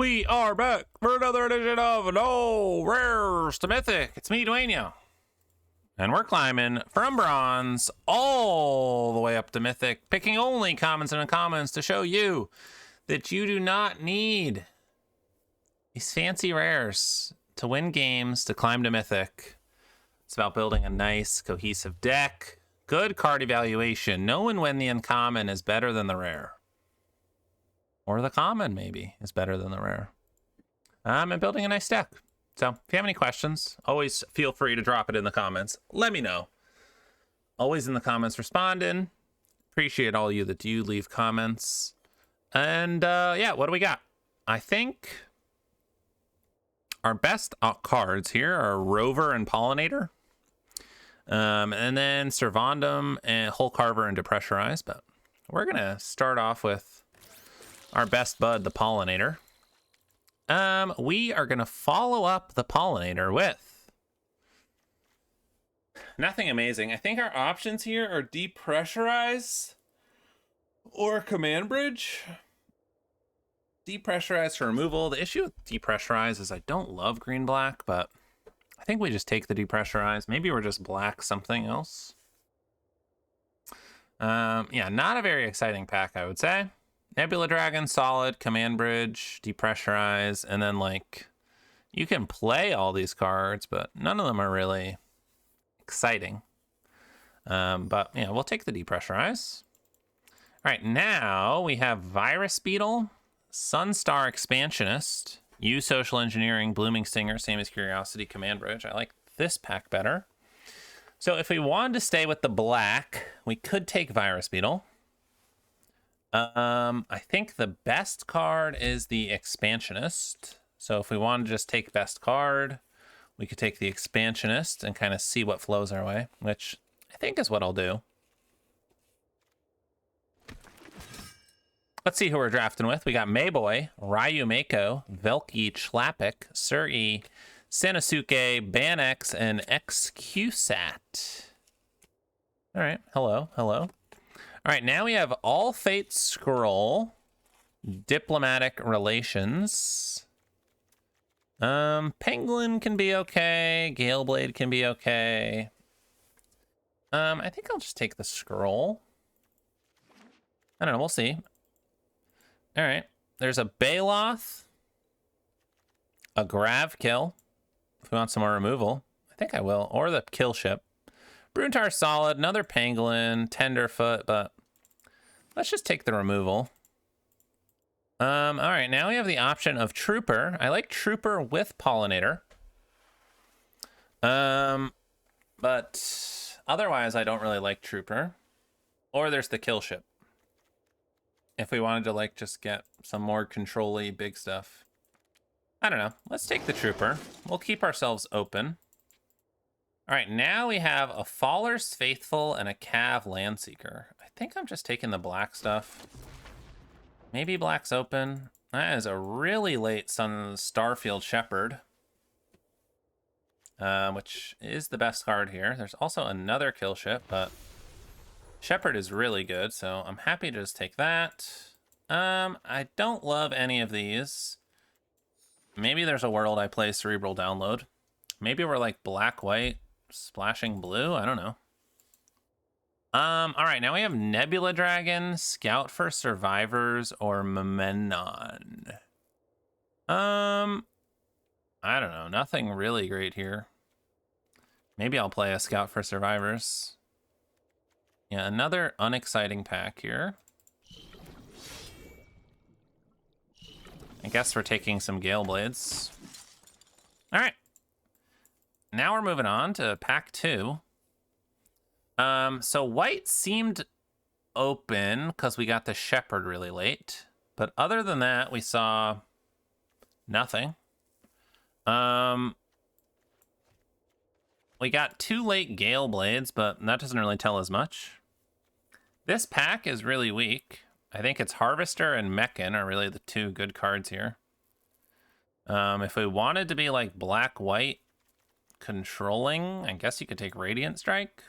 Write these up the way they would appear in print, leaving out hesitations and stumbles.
We are back for another edition of No Rares to Mythic. It's me, Dwayne. And we're climbing from bronze all the way up to Mythic, picking only commons and uncommons to show you that you do not need these fancy rares to win games, to climb to Mythic. It's about building a nice, cohesive deck, good card evaluation, knowing when the uncommon is better than the rare. Or the common, maybe, is better than the rare. And building a nice deck. So, if you have any questions, always feel free to drop it in the comments. Let me know. Always in the comments responding. Appreciate all you that do leave comments. And, yeah, what do we got? I think our best cards here are Rover and Pollinator. And then Servandum and Hull Carver and Depressurize. But we're going to start off with our best bud, the Pollinator. We are going to follow up the Pollinator with nothing amazing. I think our options here are Depressurize or Command Bridge. Depressurize for removal. The issue with Depressurize is I don't love green-black, but I think we just take the Depressurize. Maybe we're just black something else. Yeah, not a very exciting pack, I would say. Nebula Dragon, solid. Command Bridge, Depressurize, and then, like, you can play all these cards, but none of them are really exciting. But, yeah, we'll take the Depressurize. All right, now we have Virus Beetle, Sunstar Expansionist, U Social Engineering, Blooming Stinger, same as Curiosity, Command Bridge. I like this pack better. So if we wanted to stay with the black, we could take Virus Beetle. I think the best card is the Expansionist. So if we want to just take best card, we could take the Expansionist and kind of see what flows our way, which I think is what I'll do. Let's see who we're drafting with. We got Mayboy, Ryu Mako, Velky, Chlapik, Sir-E, Sanosuke, Banex, and XQSat. All right, hello. All right, now we have All Fate Scroll, Diplomatic Relations. Penguin can be okay. Galeblade can be okay. I think I'll just take the Scroll. I don't know, we'll see. All right, there's a Baloth, a Gravkill, if we want some more removal. I think I will, or the Kill Ship. Bruntar solid, another Pangolin, Tenderfoot, but let's just take the removal. All right, now we have the option of Trooper. I like Trooper with Pollinator. But otherwise, I don't really like Trooper. Or there's the Kill Ship. If we wanted to, like, just get some more control-y big stuff. I don't know. Let's take the Trooper. We'll keep ourselves open. All right, now we have a Faller's Faithful and a Cav Landseeker. I think I'm just taking the black stuff. Maybe black's open. That is a really late Starfield Shepherd, which is the best card here. There's also another Kill Ship, but Shepherd is really good, so I'm happy to just take that. I don't love any of these. Maybe there's a world I play Cerebral Download. Maybe we're like black-white. Splashing blue? I don't know. All right, now we have Nebula Dragon, Scout for Survivors, or Momenon. I don't know. Nothing really great here. Maybe I'll play a Scout for Survivors. Yeah, another unexciting pack here. I guess we're taking some Gale Blades. All right. Now we're moving on to pack 2. So white seemed open because we got the Shepherd really late. But other than that, we saw nothing. We got 2 late Gale Blades, but that doesn't really tell us much. This pack is really weak. I think it's Harvester and Mechan are really the 2 good cards here. If we wanted to be like black-white, controlling, I guess you could take Radiant Strike.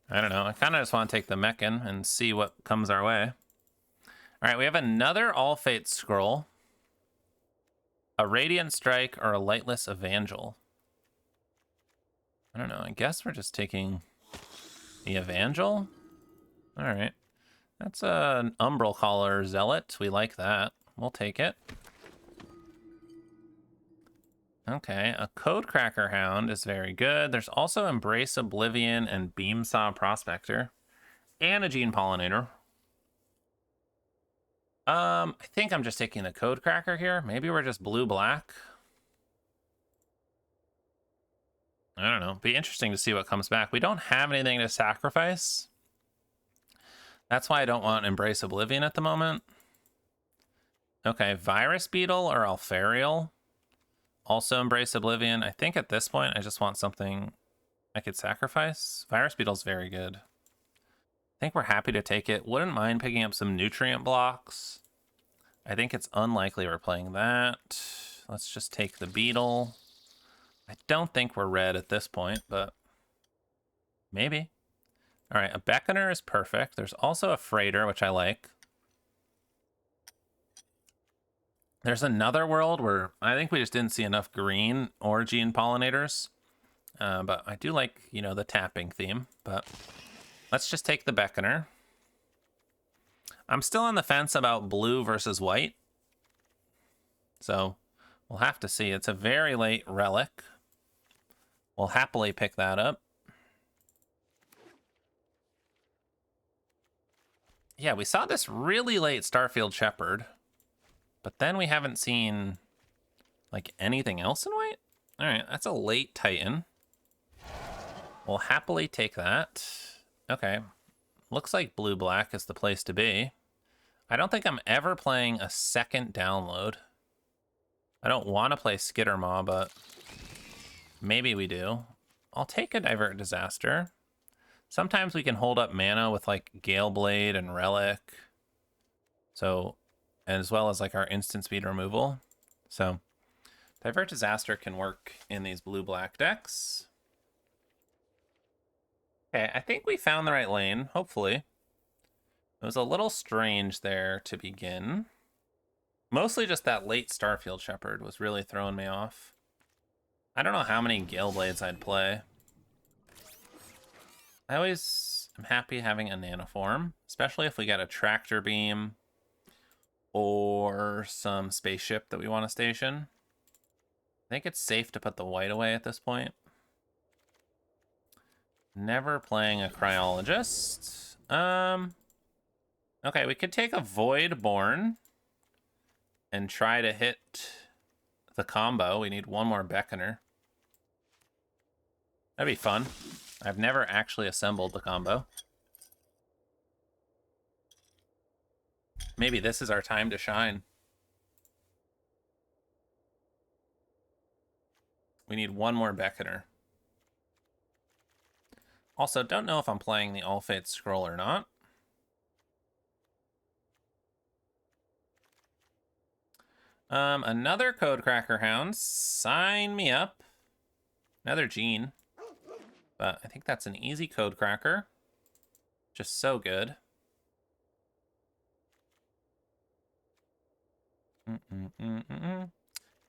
I don't know. I kind of just want to take the Mechan and see what comes our way. All right, we have another All Fate scroll. A Radiant Strike or a Lightless Evangel. I don't know. I guess we're just taking the Evangel. All right. That's an Umbral Caller Zealot. We like that. We'll take it. Okay, a Codecracker Hound is very good. There's also Embrace Oblivion and Beamsaw Prospector. And a Gene Pollinator. I think I'm just taking the Codecracker here. Maybe we're just blue-black. I don't know. Be interesting to see what comes back. We don't have anything to sacrifice. That's why I don't want Embrace Oblivion at the moment. Okay, Virus Beetle or Alfarial. Also Embrace Oblivion. I think at this point I just want something I could sacrifice. Virus Beetle's very good. I think we're happy to take it. Wouldn't mind picking up some nutrient blocks. I think it's unlikely we're playing that. Let's just take the Beetle. I don't think we're red at this point, but maybe. All right, a Beckoner is perfect. There's also a Freighter, which I like. There's another world where I think we just didn't see enough green or Gene Pollinators. But I do like, you know, the tapping theme. But let's just take the Beckoner. I'm still on the fence about blue versus white. So we'll have to see. It's a very late relic. We'll happily pick that up. Yeah, we saw this really late Starfield Shepherd. But then we haven't seen, like, anything else in white? All right, that's a late Titan. We'll happily take that. Okay, looks like blue-black is the place to be. I don't think I'm ever playing a second download. I don't want to play Skittermaw, but maybe we do. I'll take a Divert Disaster. Sometimes we can hold up mana with, like, Gale Blade and Relic. So, as well as, like, our instant speed removal. So, Divert Disaster can work in these blue-black decks. Okay, I think we found the right lane, hopefully. It was a little strange there to begin. Mostly just that late Starfield Shepherd was really throwing me off. I don't know how many Gale Blades I'd play. I always am happy having a Nanoform, especially if we get a Tractor Beam or some spaceship that we want to station. I think it's safe to put the white away at this point. Never playing a Cryologist. Okay, we could take a Voidborn and try to hit the combo. We need one more Beckoner. That'd be fun. I've never actually assembled the combo. Maybe this is our time to shine. We need one more Beckoner. Also, don't know if I'm playing the All Fate Scroll or not. Another Codecracker Hound. Sign me up. Another Gene. But I think that's an easy Codecracker. Just so good.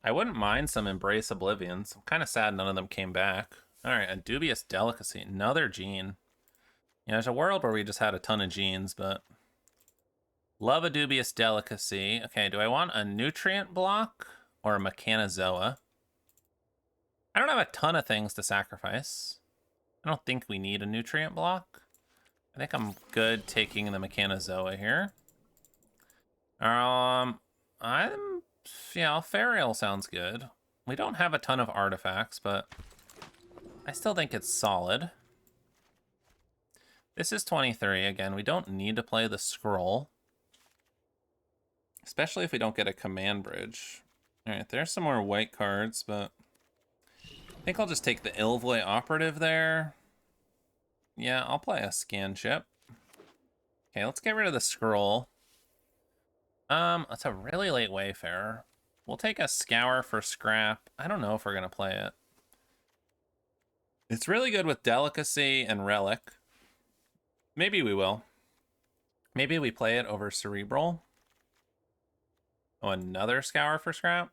I wouldn't mind some Embrace Oblivions. I'm kind of sad none of them came back. All right, a Dubious Delicacy. Another Gene. Yeah, there's a world where we just had a ton of Genes, but... Love a Dubious Delicacy. Okay, do I want a Nutrient Block or a Mechanozoa? I don't have a ton of things to sacrifice. I don't think we need a Nutrient Block. I think I'm good taking the Mechanozoa here. Yeah, Alfarial sounds good. We don't have a ton of artifacts, but I still think it's solid. This is 23. Again, we don't need to play the scroll. Especially if we don't get a command bridge. Alright, there's some more white cards, but I think I'll just take the Ilvoy Operative there. Yeah, I'll play a Scan Ship. Okay, let's get rid of the scroll. It's a really late Wayfarer. We'll take a Scour for scrap. I don't know if we're gonna play it. It's really good with Delicacy and Relic. Maybe we will. Maybe we play it over Cerebral. Oh, another Scour for scrap?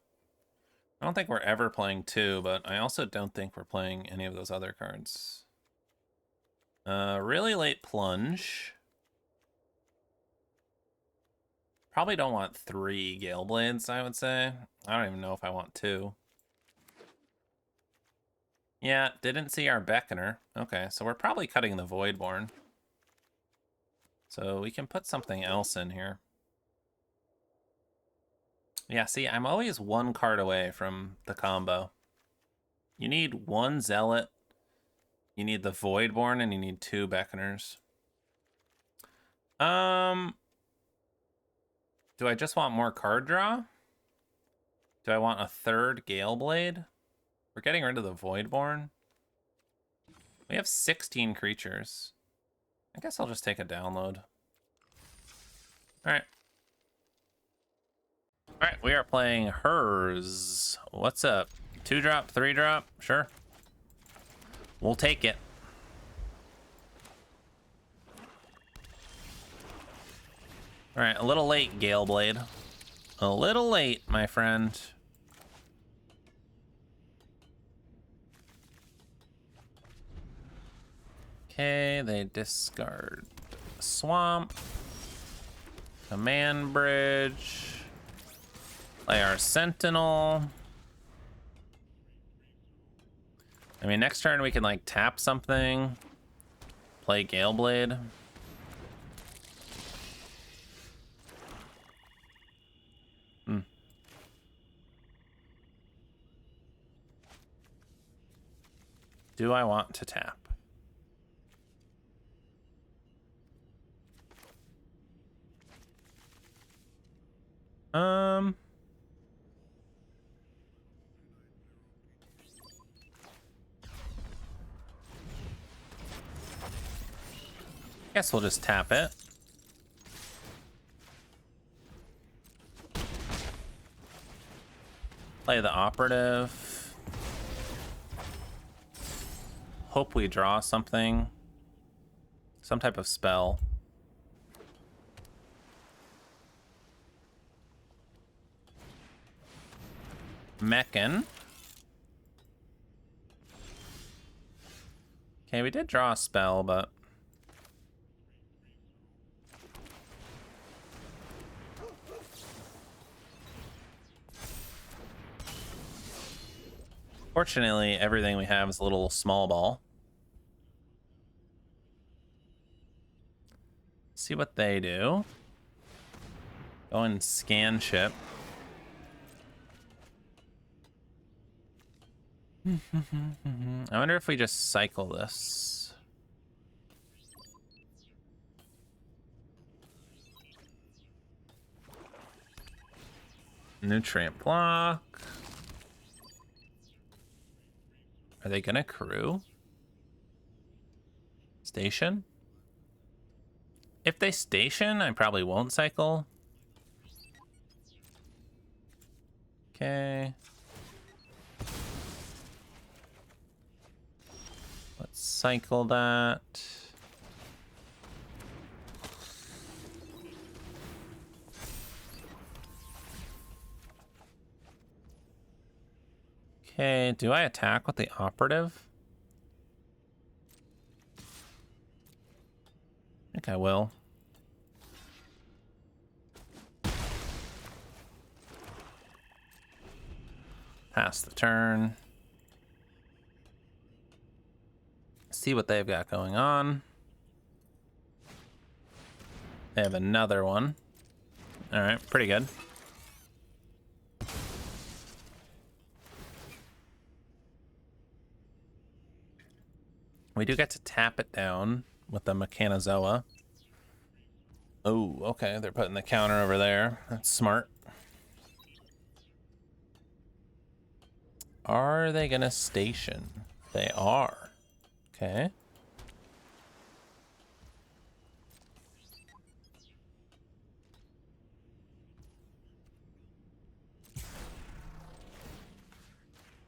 I don't think we're ever playing 2, but I also don't think we're playing any of those other cards. Really late plunge. Probably don't want 3 Gale Blades, I would say. I don't even know if I want 2. Yeah, didn't see our Beckoner. Okay, so we're probably cutting the Voidborn. So we can put something else in here. Yeah, see, I'm always 1 card away from the combo. You need 1 Zealot, you need the Voidborn, and you need 2 Beckoners. Do I just want more card draw? Do I want a 3rd Gale Blade? We're getting rid of the Voidborn. We have 16 creatures. I guess I'll just take a download. Alright. Alright, we are playing Hers. What's up? 2-drop, 3-drop? Sure. We'll take it. Alright, a little late, Gale Blade. A little late, my friend. Okay, they discard Swamp. Command Bridge. Play our Sentinel. I mean, next turn we can, like, tap something. Play Gale Blade. Do I want to tap? Guess we'll just tap it. Play the Operative. Hope we draw something. Some type of spell. Meccan. Okay, we did draw a spell, but... Fortunately, everything we have is a little small ball. See what they do. Go and scan ship. I wonder if we just cycle this. Nutrient block. Are they gonna crew? Station? If they station, I probably won't cycle. Okay. Let's cycle that. Okay, do I attack with the Operative? I think I will. Pass the turn. See what they've got going on. They have another one. All right, pretty good. We do get to tap it down with the Mechanozoa. Oh, okay, they're putting the counter over there. That's smart. Are they gonna station? They are. Okay.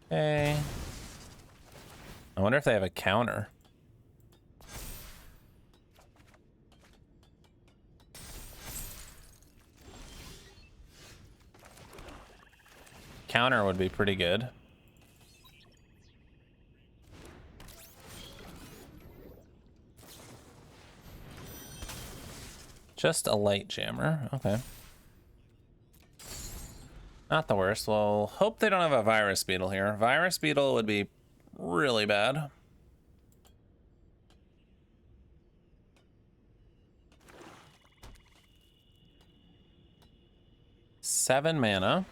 Okay. I wonder if they have a counter. Counter would be pretty good. Just a light jammer. Okay. Not the worst. Well, hope they don't have a virus beetle here. Virus beetle would be really bad. Seven mana.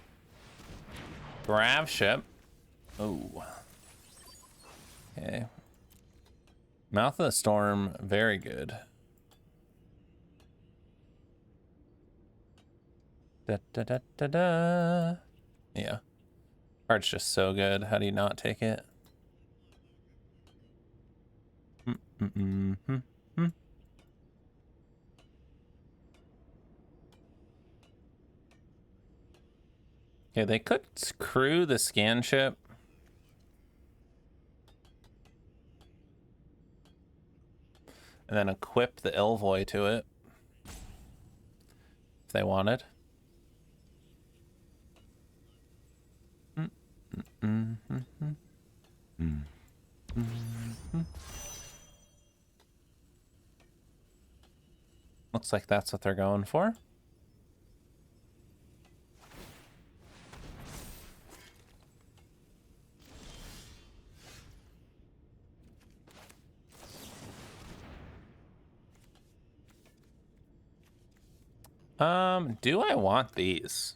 Grav ship. Oh. Okay. Mouth of the Storm, very good. Da, da, da, da, da. Yeah. Card's just so good. How do you not take it? Okay, they could crew the scan ship. And then equip the Elvoy to it. If they wanted. Looks like that's what they're going for. Do I want these?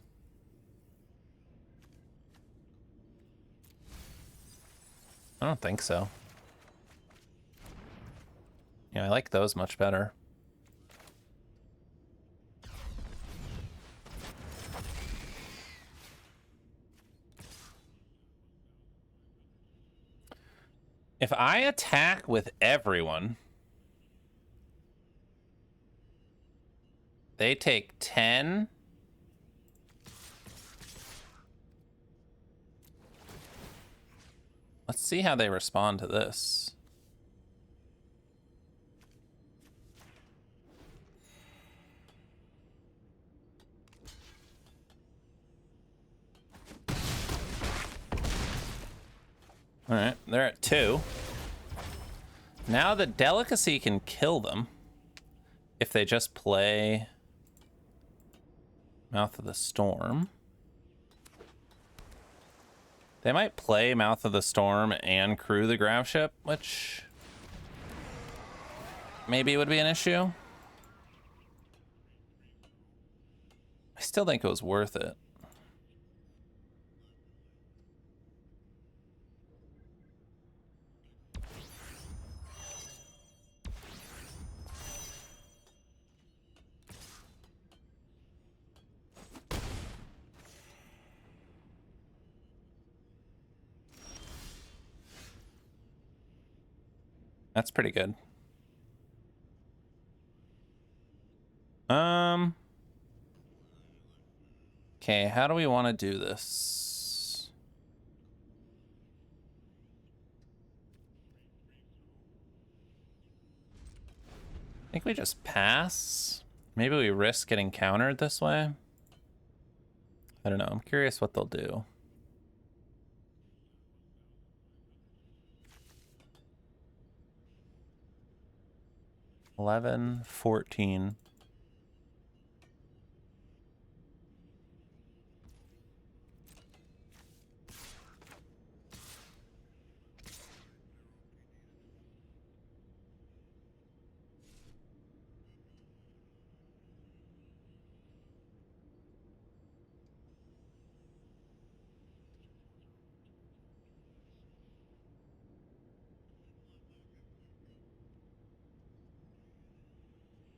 I don't think so. Yeah, I like those much better. If I attack with everyone, they take 10. Let's see how they respond to this. All right, they're at 2. Now the delicacy can kill them if they just play Mouth of the Storm. They might play Mouth of the Storm and crew the Grav ship, which maybe would be an issue. I still think it was worth it. That's pretty good. Okay, how do we want to do this? I think we just pass. Maybe we risk getting countered this way. I don't know. I'm curious what they'll do. $11, $14.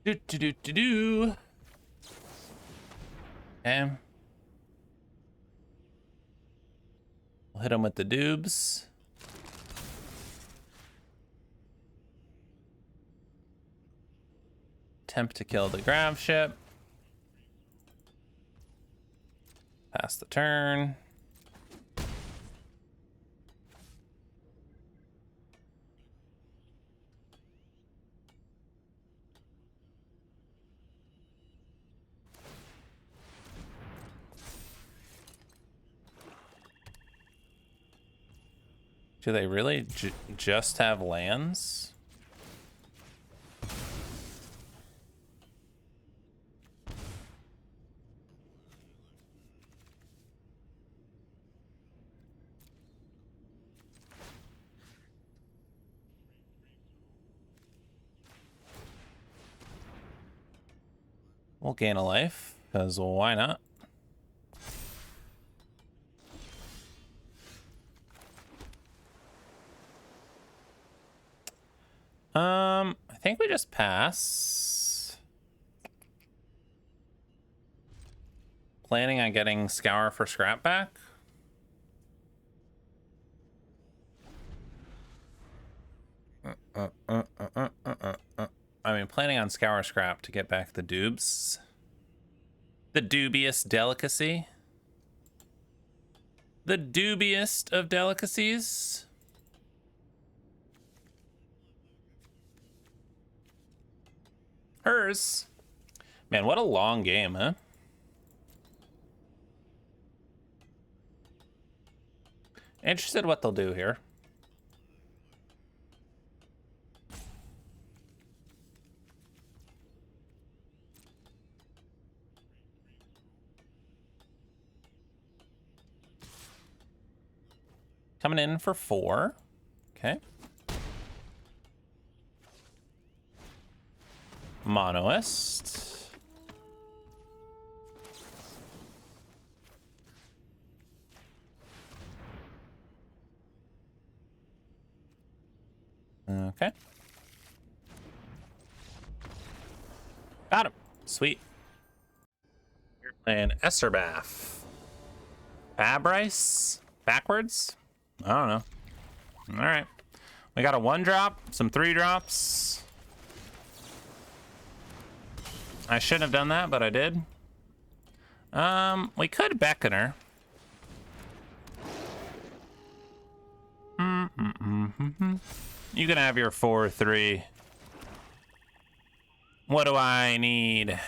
Do do do do do. Okay. We'll hit him with the dubs. Attempt to kill the Grav ship. Pass the turn. Do they really just have lands? We'll gain a life, because why not? I think we just pass. Planning on getting Scour for scrap back. I mean, planning on Scour scrap to get back the dubs. The dubious delicacy. The dubiest of delicacies. Hers. Man, what a long game, huh? Interested what they'll do here. Coming in for 4. Okay. Monoist. Okay. Got him. Sweet. You're playing Esserbath. Fabrice? Backwards? I don't know. All right. We got a 1-drop, some 3-drops. I shouldn't have done that, but I did. We could beckon her. You can have your 4/3. What do I need?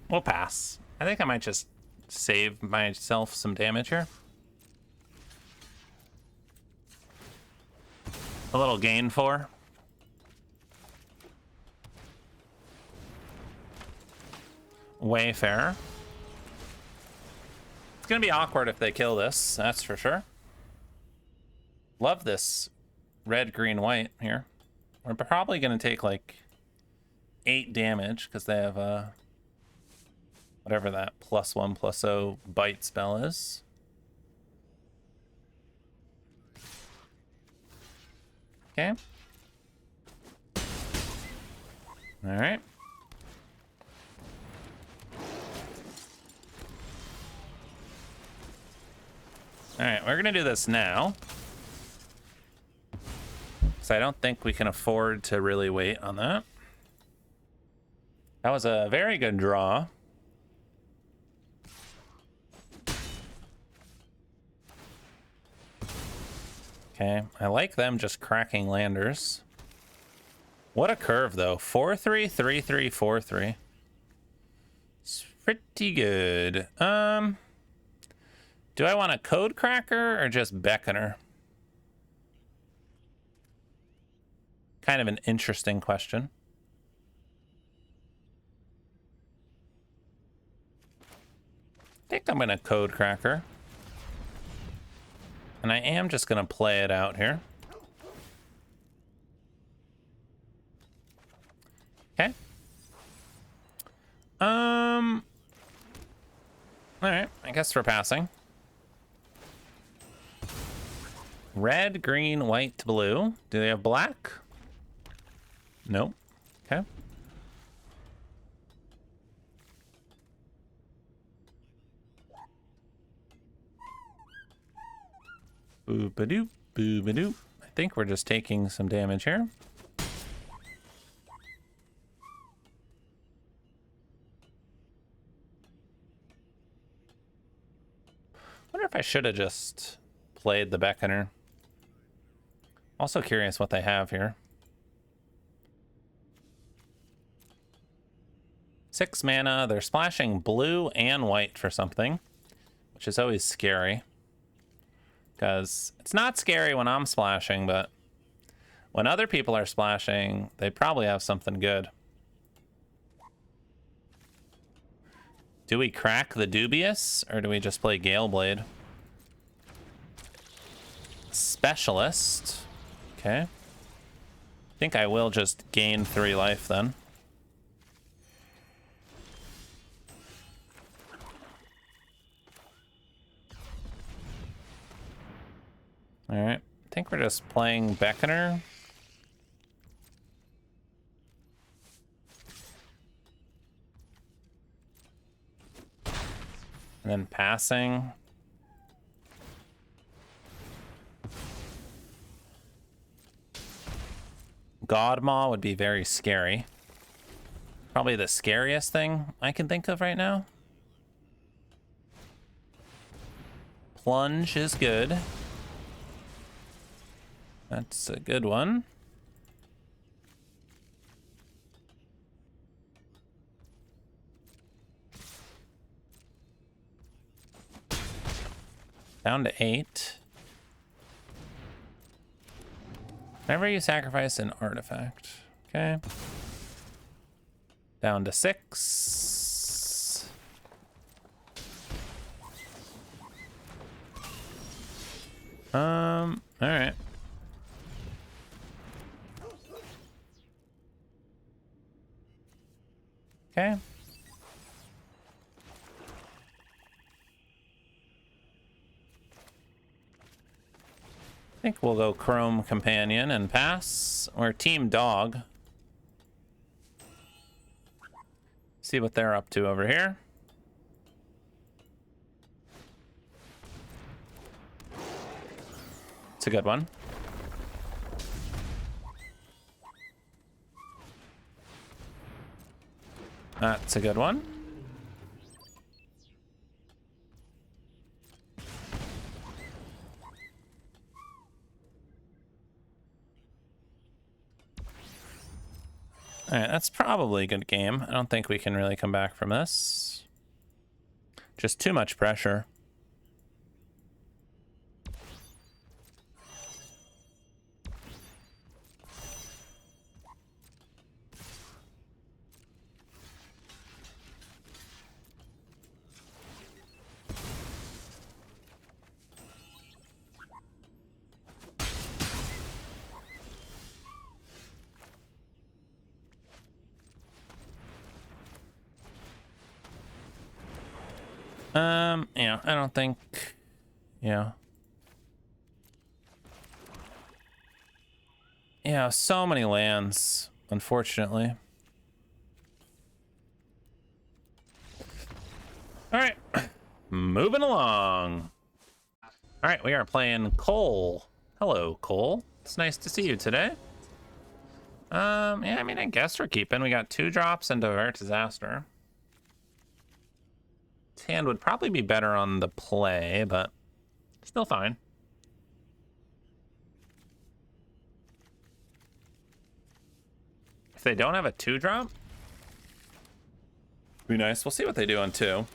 We'll pass. I think I might just save myself some damage here. A little gain 4. Wayfarer. It's gonna be awkward if they kill this, that's for sure. Love this red, green, white here. We're probably gonna take like 8 damage because they have whatever that +1/+0 bite spell is. Okay. All right. All right, we're gonna do this now. So I don't think we can afford to really wait on that. That was a very good draw. Okay, I like them just cracking landers. What a curve, though. 4/3, 3/3, 4/3. It's pretty good. Do I want a code cracker or just beckoner? Kind of an interesting question. I think I'm gonna code cracker. And I am just gonna play it out here. Okay. All right, I guess we're passing. Red, green, white, blue. Do they have black? Nope. Okay. Boop-a-doop, boop-a-doop. I think we're just taking some damage here. Wonder if I should have just played the beckoner. Also curious what they have here. 6 mana. They're splashing blue and white for something, which is always scary. Because it's not scary when I'm splashing, but when other people are splashing, they probably have something good. Do we crack the Dubious, or do we just play Galeblade? Specialist. Okay. I think I will just gain 3 life then. Alright. I think we're just playing Beckoner. And then passing. Godmaw would be very scary. Probably the scariest thing I can think of right now. Plunge is good. That's a good one. Down to 8. Whenever you sacrifice an artifact. Okay. Down to 6. All right. Okay. I think we'll go Chrome Companion and pass. Or Team Dog. See what they're up to over here. It's a good one. That's a good one. All right, that's probably a good game. I don't think we can really come back from this. Just too much pressure. Yeah, I don't think, yeah. Yeah, so many lands, unfortunately. All right, moving along. All right, we are playing Cole. Hello, Cole. It's nice to see you today. Yeah, I mean, I guess we're keeping. We got 2 drops and Divert Disaster. His hand would probably be better on the play, but still fine. If they don't have a 2-drop, be nice. We'll see what they do on 2.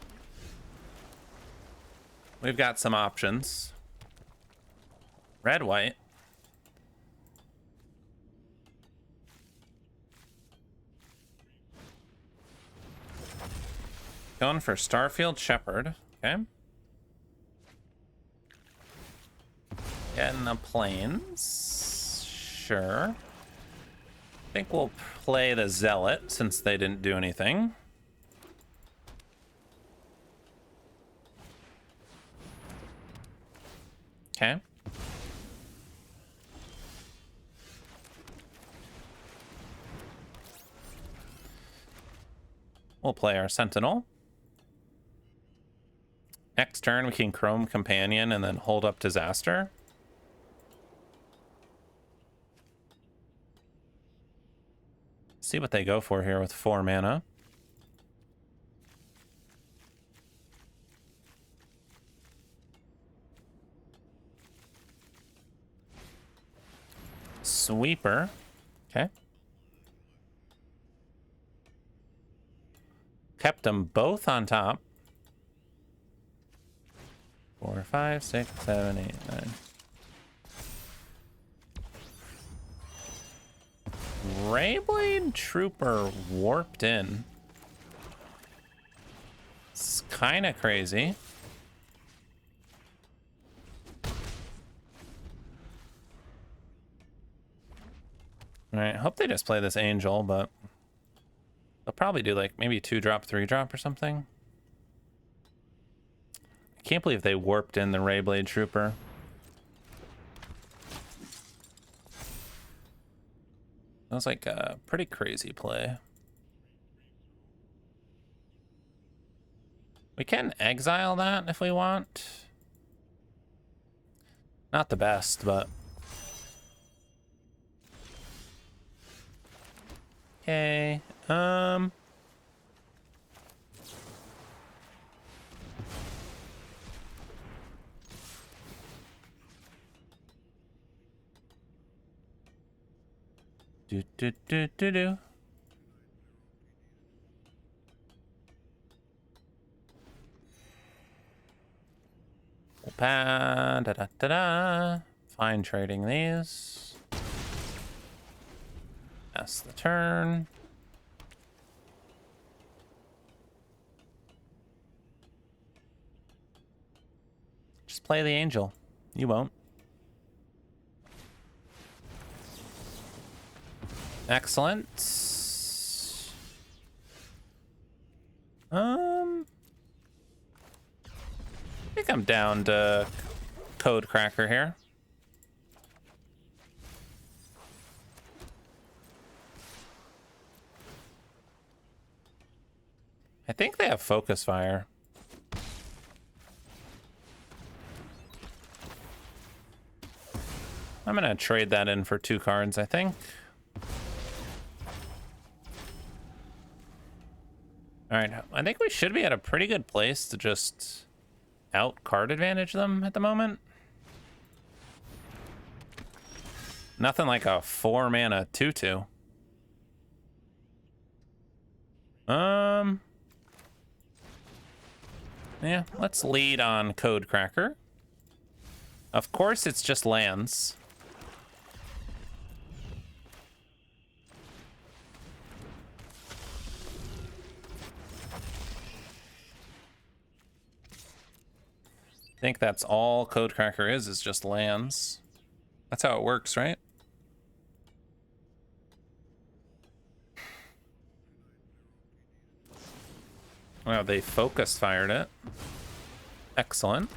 We've got some options. Red, white. Going for Starfield Shepherd. Okay. Getting the planes. Sure. I think we'll play the Zealot since they didn't do anything. Okay. We'll play our Sentinel. Next turn, we can Chrome Companion and then hold up Disaster. See what they go for here with 4 mana. Sweeper. Okay. Kept them both on top. 4, 5, 6, 7, 8, 9. Rayblade Trooper warped in. It's kind of crazy. Alright, hope they just play this Angel, but they'll probably do like maybe 2-drop, 3-drop or something. I can't believe they warped in the Rayblade Trooper. That was like a pretty crazy play. We can exile that if we want. Not the best, but... Okay, do. Fine trading these. Pass the turn. Just play the Angel. You won't. Excellent. I think I'm down to Code Cracker here. I think they have Focus Fire. I'm gonna trade that in for 2 cards, I think. Alright, I think we should be at a pretty good place to just out-card advantage them at the moment. Nothing like a 4-mana 2/2. Yeah, let's lead on Code Cracker. Of course, it's just lands. I think that's all Code Cracker is just lands. That's how it works, right? Wow, they focus fired it. Excellent.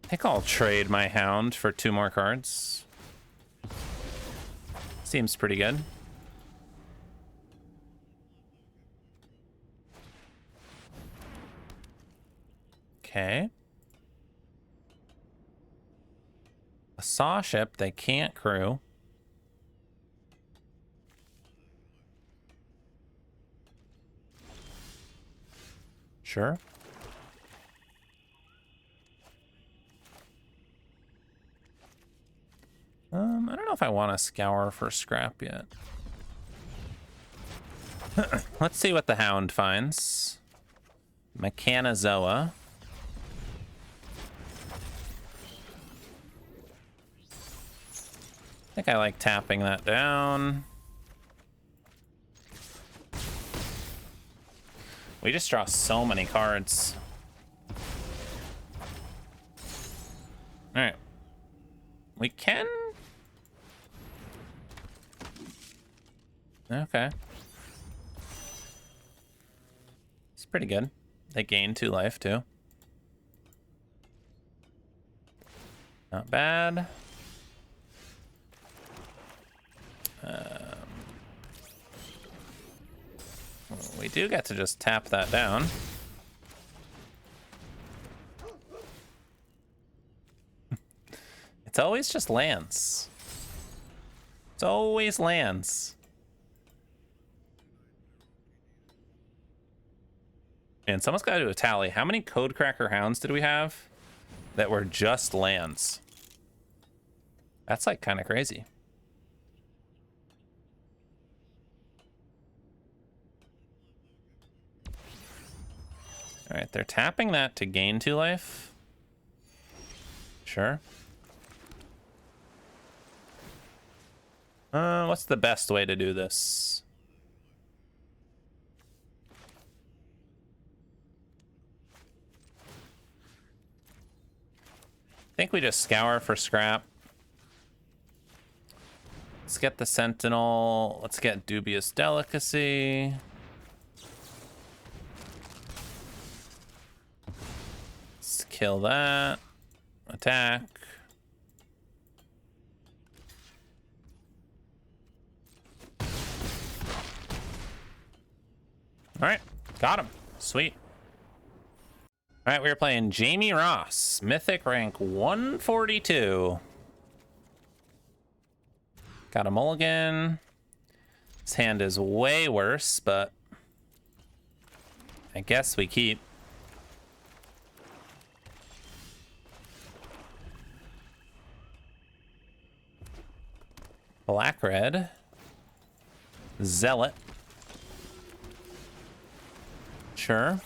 I think I'll trade my Hound for 2 more cards. Seems pretty good. Okay. A Saw Ship they can't crew. Sure. I don't know if I want to scour for scrap yet. Let's see what the Hound finds. Mechanizoa. I think I like tapping that down. We just draw so many cards. All right. We can... Okay. It's pretty good. They gain 2 life, too. Not bad. We do get to just tap that down. It's always just lands. It's always lands. And someone's got to do a tally. How many Code Cracker Hounds did we have that were just lands? That's like kind of crazy. All right, they're tapping that to gain 2 life. Sure. What's the best way to do this? I think we just scour for scrap. Let's get the Sentinel. Let's get Dubious Delicacy. Let's kill that. Attack. All right, got him. Sweet. All right, we are playing Jamie Ross, Mythic rank 142. Got a mulligan. His hand is way worse, but I guess we keep. Black red. Zealot. Sure.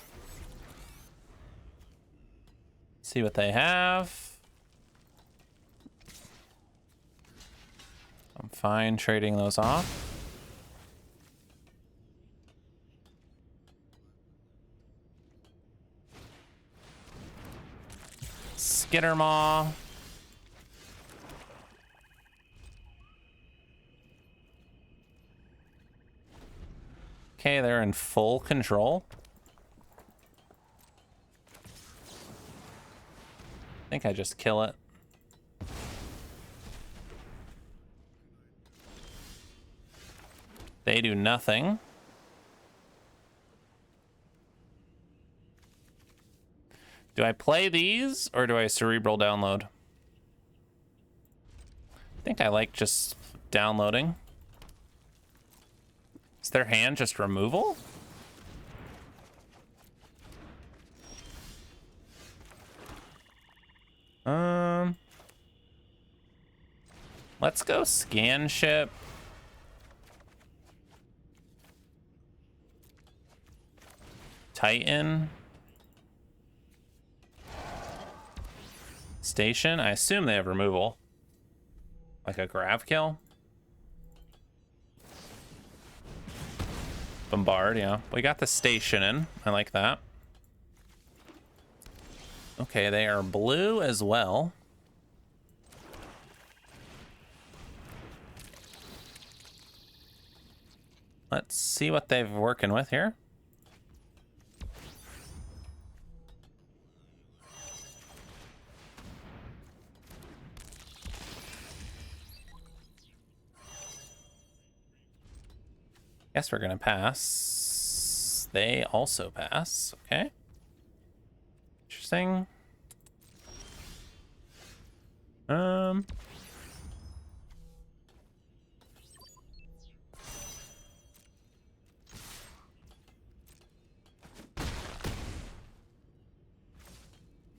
See what they have. I'm fine trading those off. Skittermaw. Okay, they're in full control. I think I just kill it. They do nothing. Do I play these or do I cerebral download? I think I like just downloading. Is their hand just removal? Let's go scan ship. Titan. Station. I assume they have removal. Like a grav kill. Bombard, yeah. We got the station in. I like that. Okay, they are blue as well. Let's see what they've working with here. Guess we're gonna pass. They also pass. Okay. Interesting.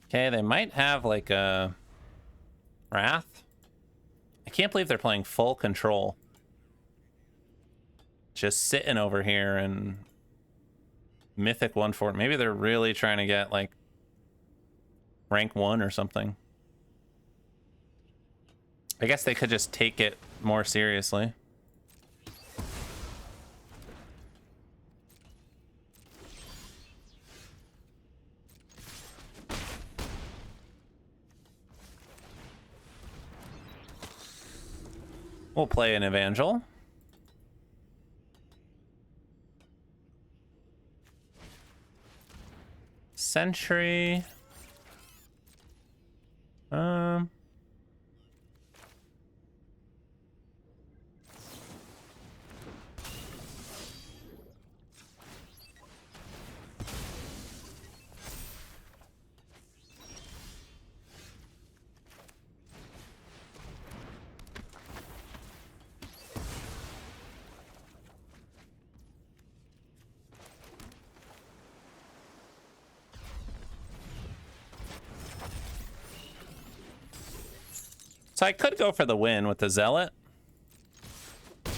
Okay, they might have like a Wrath. I can't believe they're playing full control. Just sitting over here and Mythic 1-4. Maybe they're really trying to get like rank 1 or something. I guess they could just take it more seriously. We'll play an Evangel. Sentry. So I could go for the win with the Zealot. I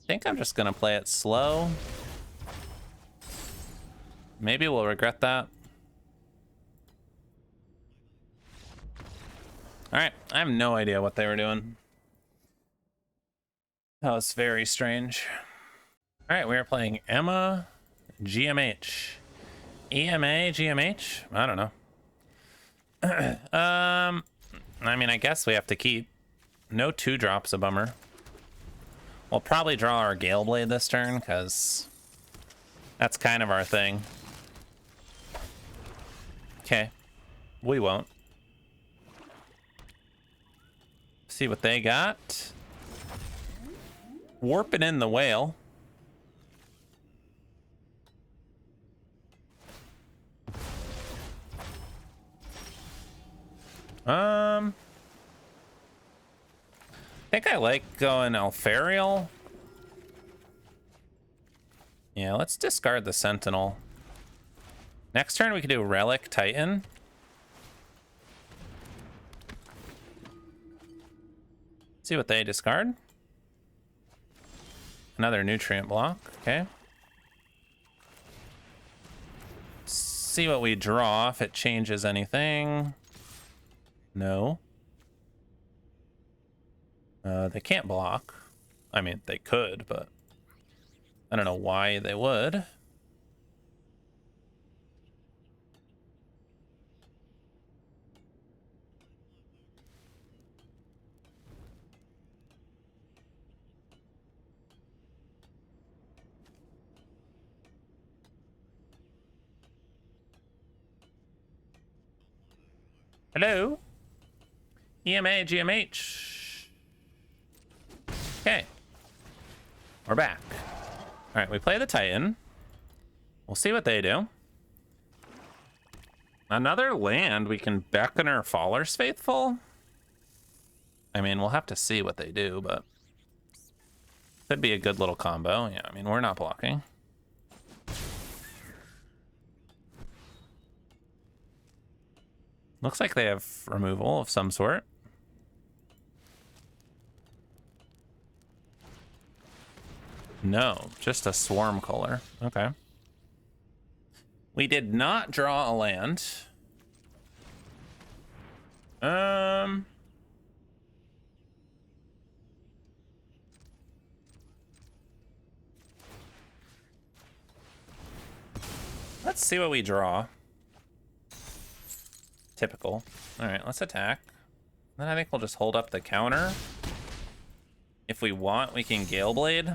think I'm just gonna play it slow. Maybe we'll regret that. All right, I have no idea what they were doing. That was very strange. All right, we are playing Emma GMH. EMA GMH? I don't know. I mean, I guess we have to keep. No 2-drop's a bummer. We'll probably draw our Gale Blade this turn, because that's kind of our thing. Okay. We won't. See what they got. Warping in the whale. I think I like going Alfarial. Yeah, let's discard the Sentinel. Next turn we could do Relic Titan. See what they discard. Another nutrient block, okay. See what we draw, if it changes anything. No. They can't block. I mean, they could, but I don't know why they would. Hello? EMA GMH. Okay. We're back. All right, we play the Titan. We'll see what they do. Another land, we can Beckoner Faller's Faithful. I mean, we'll have to see what they do, but could be a good little combo. Yeah, I mean, we're not blocking. Looks like they have removal of some sort. No, just a Swarm Color. Okay. We did not draw a land. Let's see what we draw. Typical. All right, let's attack. Then I think we'll just hold up the counter. If we want, we can Gale Blade.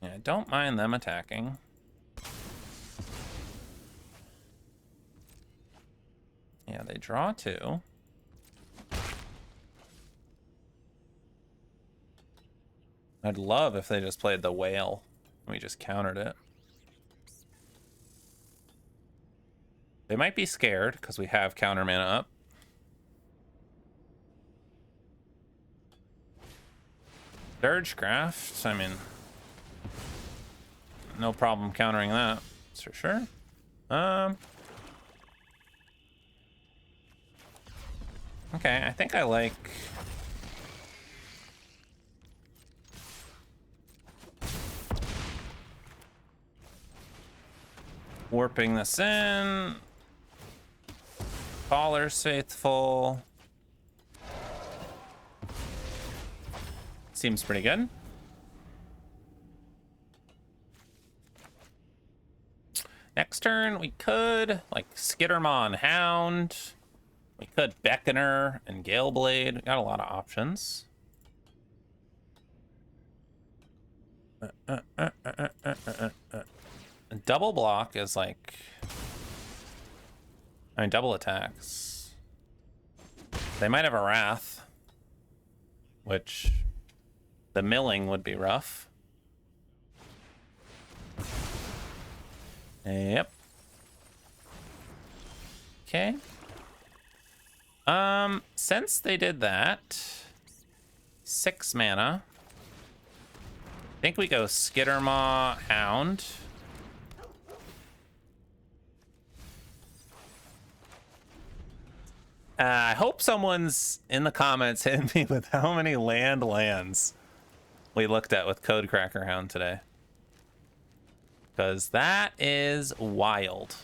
Yeah, I don't mind them attacking. Yeah, they draw 2. I'd love if they just played the whale and we just countered it. They might be scared because we have counter mana up. Dirgecraft, I mean, no problem countering that, that's for sure. Okay, I think I like... warping this in. Faller's Faithful. Seems pretty good. Next turn, we could, like, Skittermaw, Hound. We could Beckoner and Gale Blade. We got a lot of options. Double block is like... I mean, double attacks. They might have a Wrath. Which... the milling would be rough. Yep. Okay. Since they did that, 6 mana. I think we go Skittermaw, Hound. I hope someone's in the comments hitting me with how many lands we looked at with Code Cracker Hound today. Because that is wild.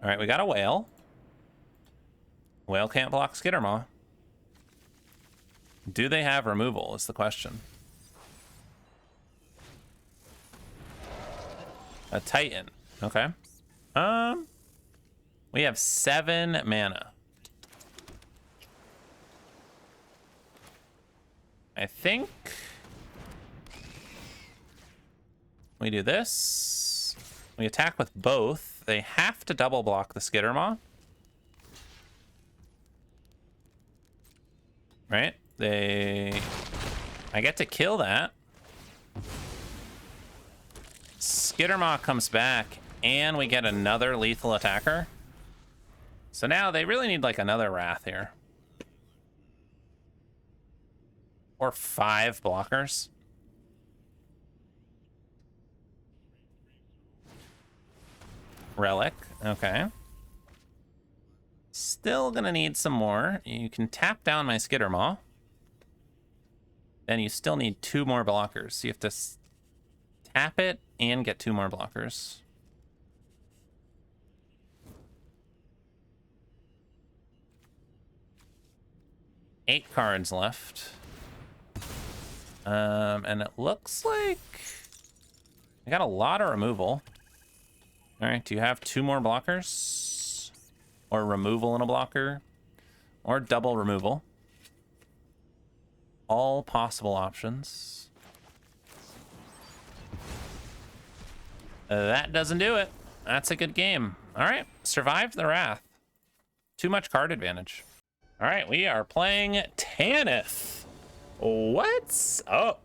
All right, we got a whale. Whale can't block Skittermaw. Do they have removal is the question. A Titan. Okay. We have 7 mana. I think we do this. We attack with both. They have to double block the Skittermaw. Right? I get to kill that. Skittermaw comes back, and we get another lethal attacker. So now they really need like another Wrath here. Or 5 blockers. Relic, okay. Still gonna need some more. You can tap down my Skittermaw. Then you still need 2 more blockers. So you have to tap it and get 2 more blockers. Eight cards left. And it looks like I got a lot of removal. All right, do you have 2 more blockers? Or removal in a blocker? Or double removal? All possible options. That doesn't do it. That's a good game. All right, survived the Wrath. Too much card advantage. All right, we are playing Tanith. What's up?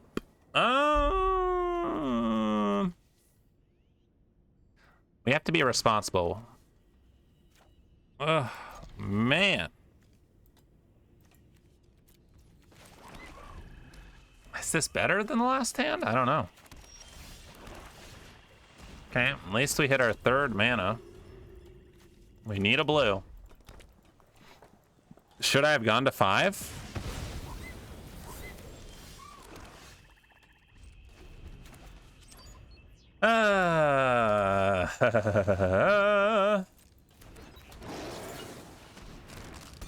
We have to be responsible. Oh, man. Is this better than the last hand? I don't know. Okay, at least we hit our 3rd mana. We need a blue. Should I have gone to 5? All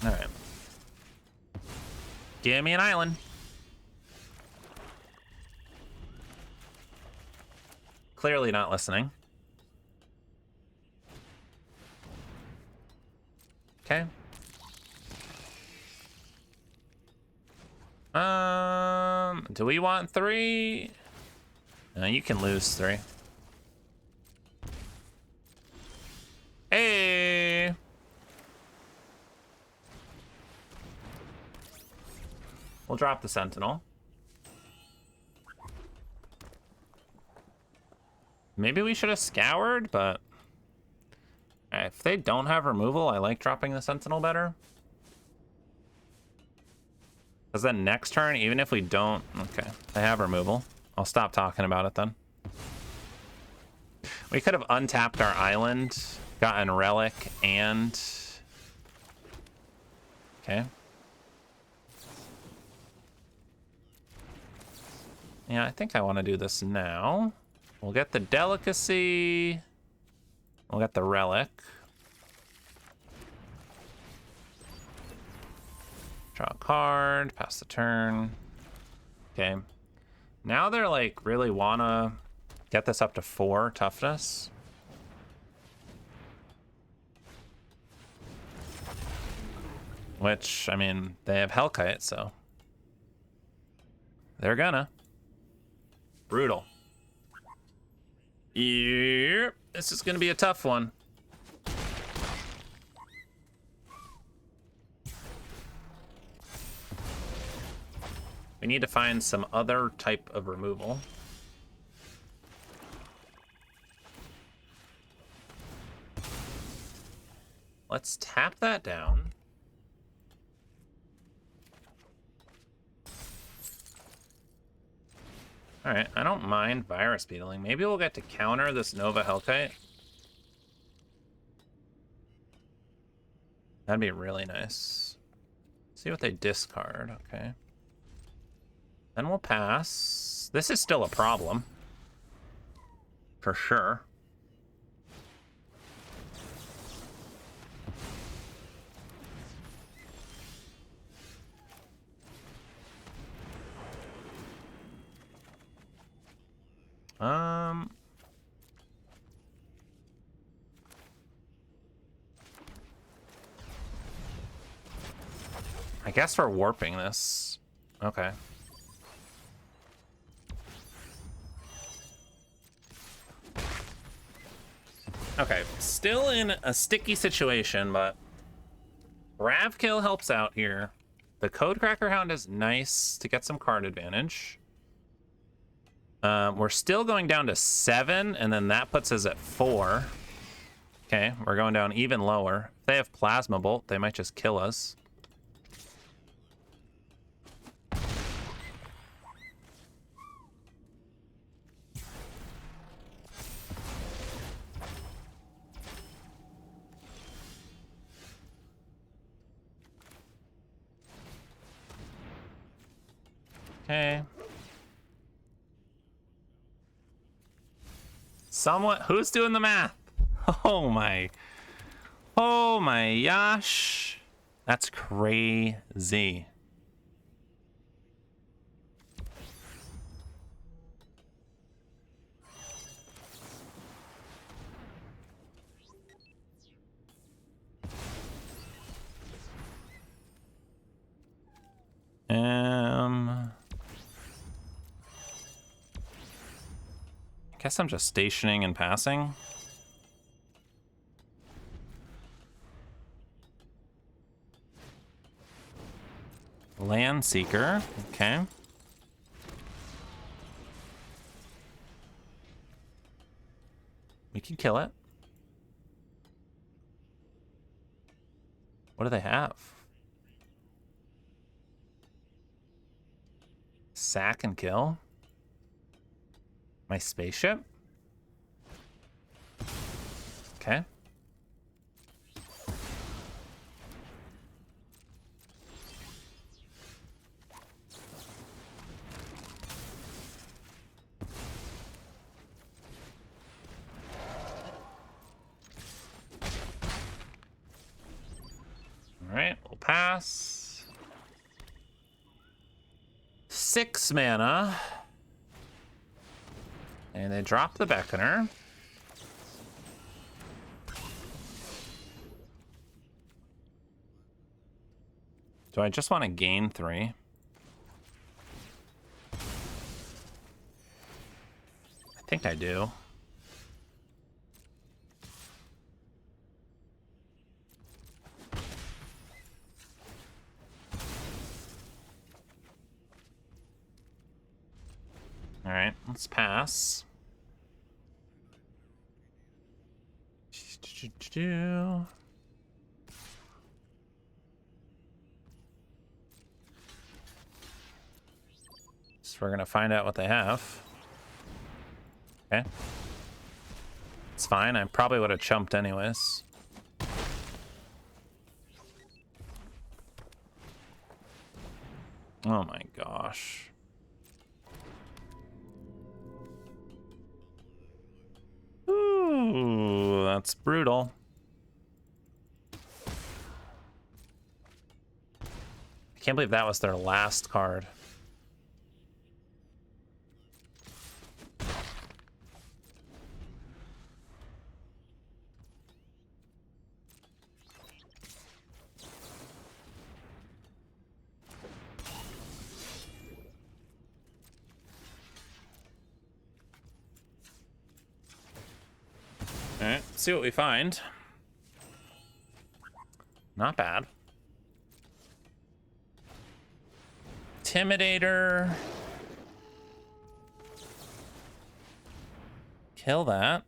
right. Give me an island. Clearly not listening. Okay. Do we want 3? No, you can lose 3. Hey. We'll drop the Sentinel. Maybe we should have scoured, but if they don't have removal, I like dropping the Sentinel better. Because then next turn, even if we don't... Okay, they have removal. I'll stop talking about it then. We could have untapped our island, gotten Relic, and... Okay. Yeah, I think I want to do this now. We'll get the Delicacy. We'll get the Relic. Draw a card, pass the turn. Okay. Now they're like really wanna get this up to 4 toughness. Which, I mean, they have Hellkite, so they're gonna. Brutal. Yep, this is gonna be a tough one. We need to find some other type of removal. Let's tap that down. All right, I don't mind Virus Beetling. Maybe we'll get to counter this Nova Hellkite. That'd be really nice. See what they discard. Okay. Then we'll pass. This is still a problem. For sure. I guess we're warping this. Okay. Okay, still in a sticky situation, but Ravkill helps out here. The Codecracker Hound is nice to get some card advantage. We're still going down to 7, and then that puts us at 4. Okay, we're going down even lower. If they have Plasma Bolt, they might just kill us. Okay. Somewhat. Who's doing the math? Oh my. Oh my gosh. That's crazy. I guess I'm just stationing and passing. Land Seeker, okay. We can kill it. What do they have? Sack and kill? My spaceship? Okay. All right, we'll pass. 6 mana. And they drop the Beckoner. Do I just want to gain 3? I think I do. All right, let's pass. So we're gonna find out what they have. Okay. It's fine, I probably would have chumped anyways. Oh my gosh. Ooh, that's brutal. I can't believe that was their last card. All right, see what we find. Not bad. Intimidator. Kill that.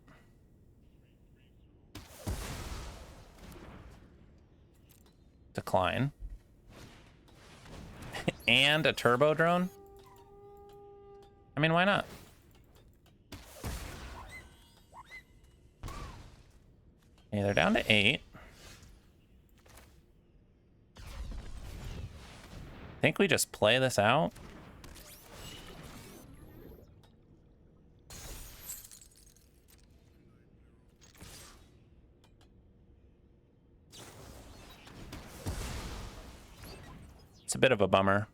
Decline. And a turbo drone? I mean, why not? Okay, they're down to 8. think we just play this out. It's a bit of a bummer.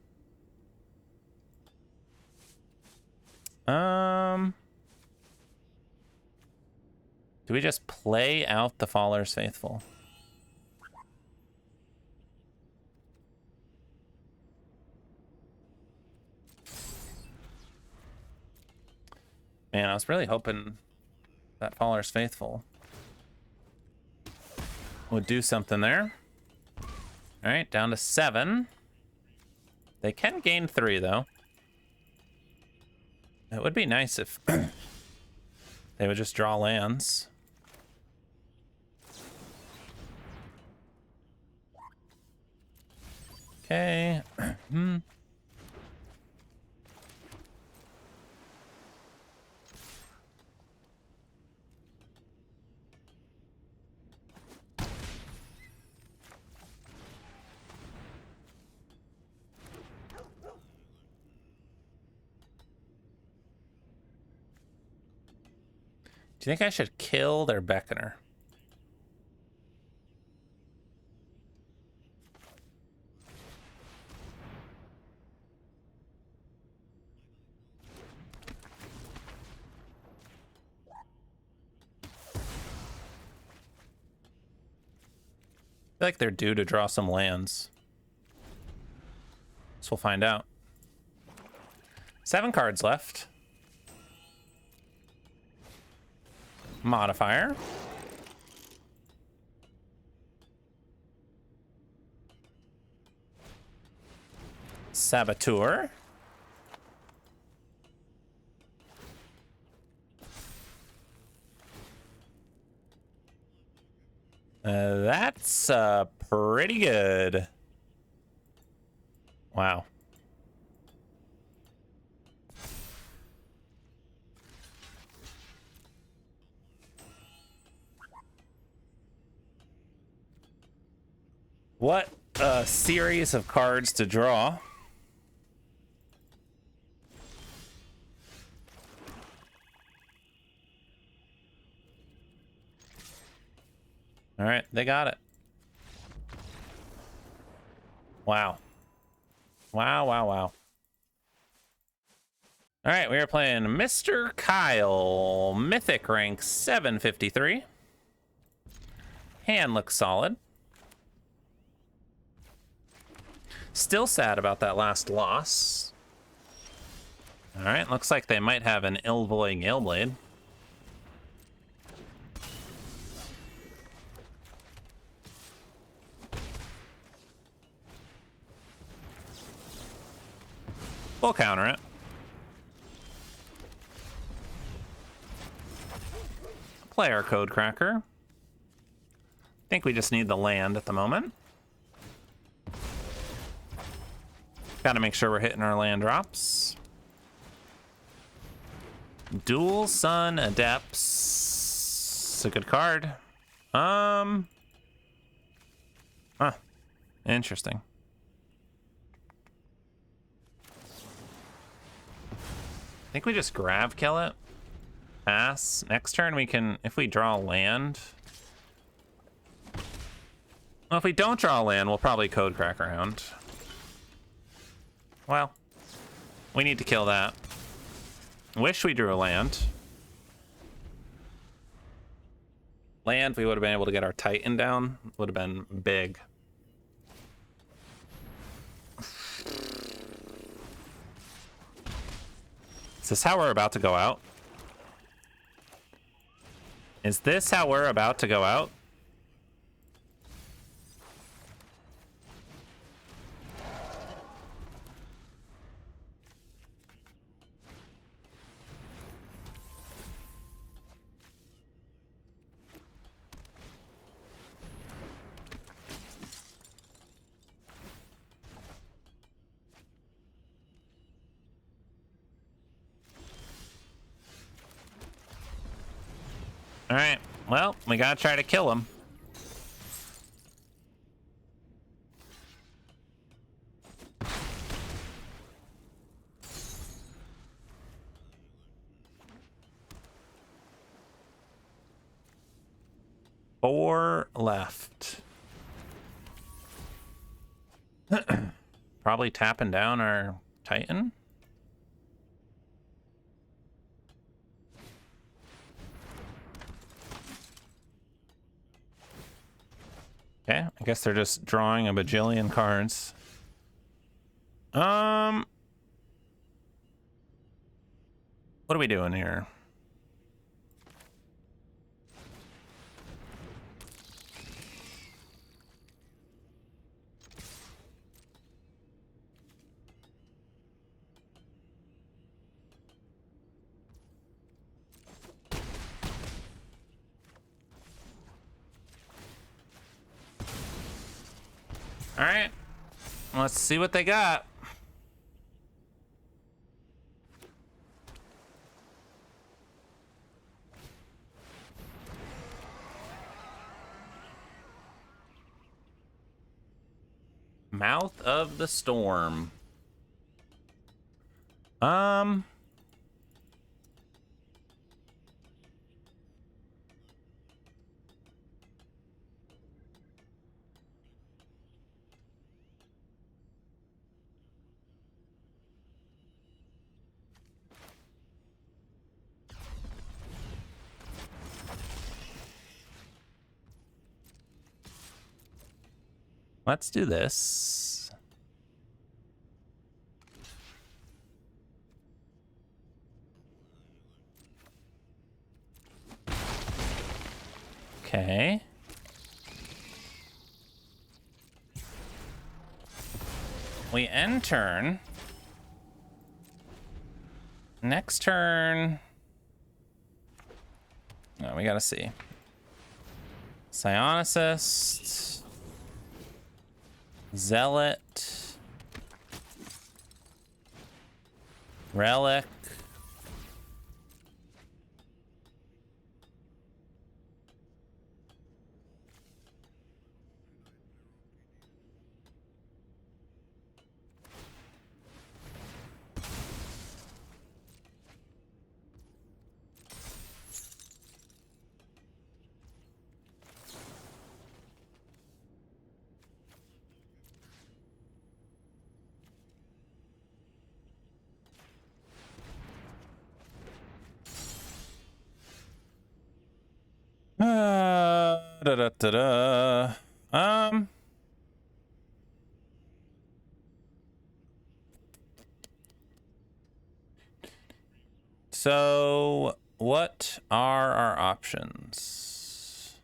Do we just play out the Faller's Faithful? Man, I was really hoping that Faller's Faithful would do something there. All right, down to 7. They can gain 3, though. It would be nice if they would just draw lands. Okay. Do you think I should kill their Beckoner? I feel like they're due to draw some lands. So we'll find out. 7 cards left. Modifier. Saboteur. That's pretty good. Wow. What a series of cards to draw. All right, they got it. Wow. Wow, wow, wow. All right, we are playing Mr. Kyle. Mythic rank 753. Hand looks solid. Still sad about that last loss. All right, looks like they might have an Illvoy Galeblade. We'll counter it. Play our Code Cracker. I think we just need the land at the moment. Gotta make sure we're hitting our land drops. Dual Sun Adepts. It's a good card. Interesting. I think we just grab kill it. Pass. Next turn we can, if we draw land. Well, if we don't draw land, we'll probably Code Crack around. Well, we need to kill that. Wish we drew a land. Land, we would have been able to get our Titan down. Would have been big. Is this how we're about to go out? Is this how we're about to go out? All right, well, we gotta try to kill him. 4 left. Probably tapping down our Titan. Okay, I guess they're just drawing a bajillion cards. What are we doing here? All right, let's see what they got. Mouth of the Storm. Let's do this. Okay. We end turn. Next turn. No, we gotta see. Psionicist. Zealot. Relic. So what are our options?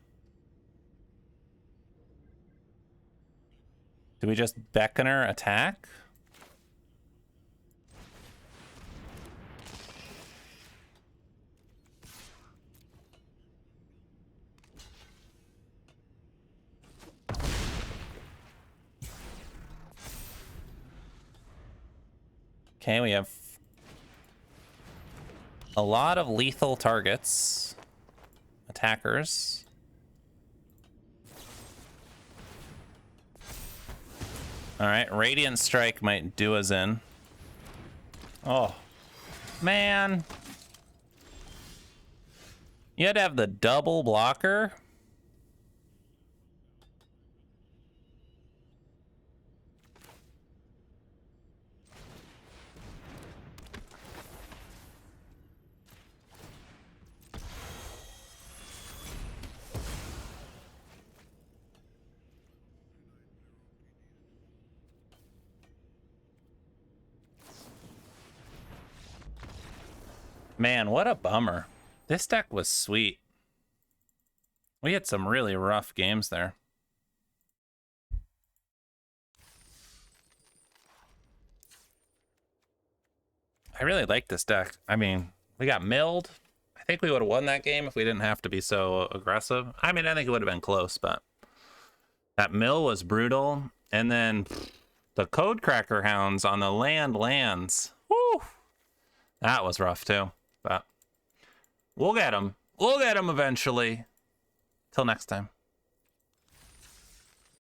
Do we just Beckoner attack? Okay, we have a lot of lethal targets. Attackers. Alright, Radiant Strike might do us in. Oh, man. You had to have the double blocker. Man, what a bummer. This deck was sweet. We had some really rough games there. I really like this deck. I mean, we got milled. I think we would have won that game if we didn't have to be so aggressive. I mean, I think it would have been close, but that mill was brutal. And then the Code Cracker Hounds on the lands. Woo! That was rough too. But we'll get them. We'll get them eventually. Till next time.